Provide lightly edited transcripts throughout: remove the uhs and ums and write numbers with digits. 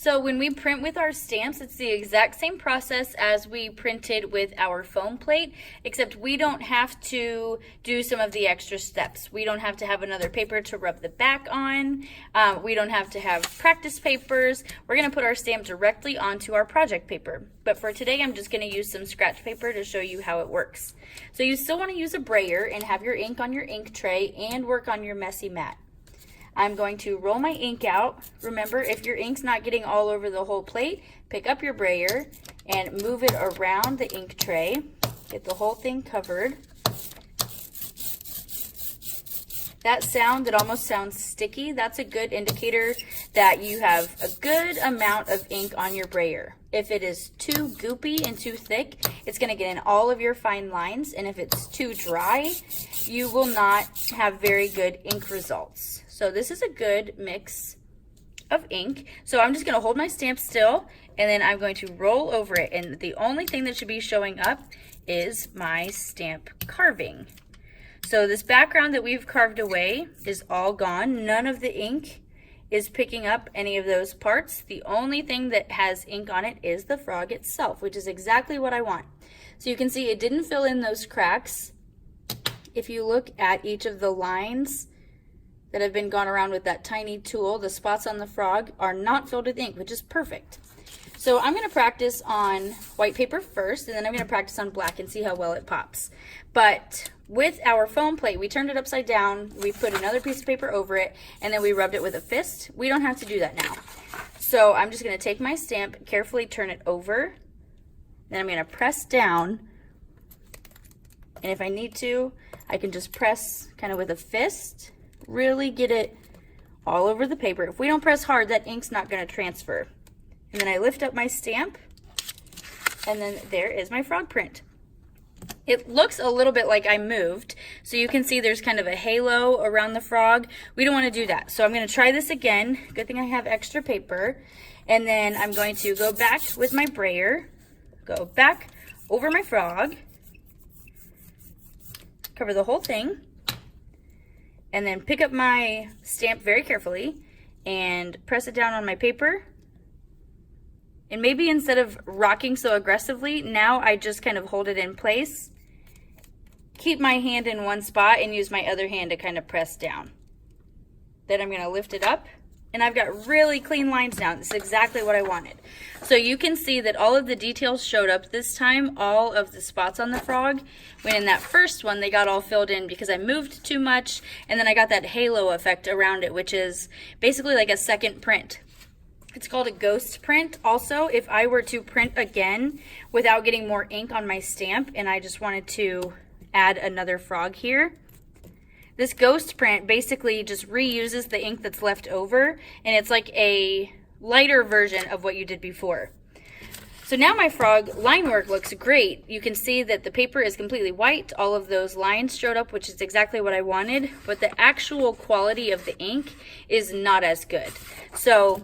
So when we print with our stamps, it's the exact same process as we printed with our foam plate, except we don't have to do some of the extra steps. We don't have to have another paper to rub the back on. We don't have to have practice papers. We're going to put our stamp directly onto our project paper. But for today, I'm just going to use some scratch paper to show you how it works. So you still want to use a brayer and have your ink on your ink tray and work on your messy mat. I'm going to roll my ink out. Remember, if your ink's not getting all over the whole plate, pick up your brayer and move it around the ink tray. Get the whole thing covered. That sound, it almost sounds sticky. That's a good indicator that you have a good amount of ink on your brayer. If it is too goopy and too thick, it's going to get in all of your fine lines. And if it's too dry, you will not have very good ink results. So this is a good mix of ink. So I'm just going to hold my stamp still, and then I'm going to roll over it. And the only thing that should be showing up is my stamp carving. So this background that we've carved away is all gone. None of the ink is picking up any of those parts. The only thing that has ink on it is the frog itself, which is exactly what I want. So you can see it didn't fill in those cracks. If you look at each of the lines that have been gone around with that tiny tool, the spots on the frog are not filled with ink, which is perfect. So I'm going to practice on white paper first, and then I'm going to practice on black and see how well it pops. But with our foam plate, we turned it upside down, we put another piece of paper over it, and then we rubbed it with a fist. We don't have to do that now. So I'm just going to take my stamp, carefully turn it over, then I'm going to press down, and if I need to, I can just press kind of with a fist, really get it all over the paper. If we don't press hard, that ink's not going to transfer. And then I lift up my stamp, and then there is my frog print. It looks a little bit like I moved, so you can see there's kind of a halo around the frog. We don't want to do that. So I'm going to try this again. Good thing I have extra paper. And then I'm going to go back with my brayer, go back over my frog, cover the whole thing, and then pick up my stamp very carefully and press it down on my paper. And maybe instead of rocking so aggressively, now I just kind of hold it in place, keep my hand in one spot, and use my other hand to kind of press down. Then I'm going to lift it up, and I've got really clean lines now. This is exactly what I wanted. So you can see that all of the details showed up this time, all of the spots on the frog, when in that first one they got all filled in because I moved too much, and then I got that halo effect around it, which is basically like a second print. It's called a ghost print. Also, if I were to print again without getting more ink on my stamp and I just wanted to add another frog here, this ghost print basically just reuses the ink that's left over, and it's like a lighter version of what you did before. So now my frog line work looks great. You can see that the paper is completely white. All of those lines showed up, which is exactly what I wanted, but the actual quality of the ink is not as good. So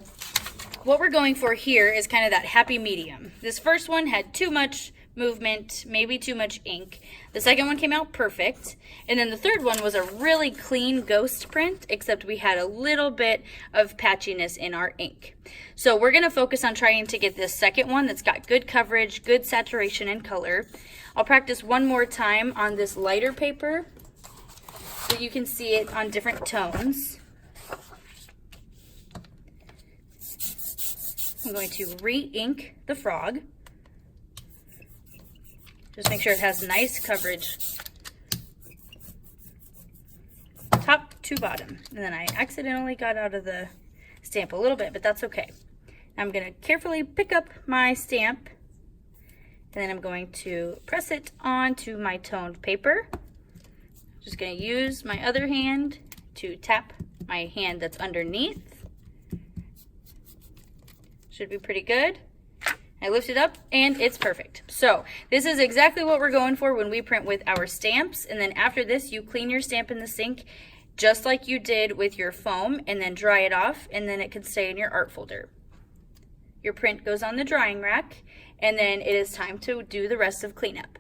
what we're going for here is kind of that happy medium. This first one had too much movement, maybe too much ink. The second one came out perfect. And then the third one was a really clean ghost print, except we had a little bit of patchiness in our ink. So we're going to focus on trying to get this second one that's got good coverage, good saturation and color. I'll practice one more time on this lighter paper so you can see it on different tones. I'm going to re-ink the frog. Just make sure it has nice coverage, top to bottom. And then I accidentally got out of the stamp a little bit, but that's okay. I'm going to carefully pick up my stamp, and then I'm going to press it onto my toned paper. Just going to use my other hand to tap my hand that's underneath. Should be pretty good. I lift it up and it's perfect. So this is exactly what we're going for when we print with our stamps. And then after this, you clean your stamp in the sink just like you did with your foam, and then dry it off, and then it can stay in your art folder. Your print goes on the drying rack, and then it is time to do the rest of cleanup.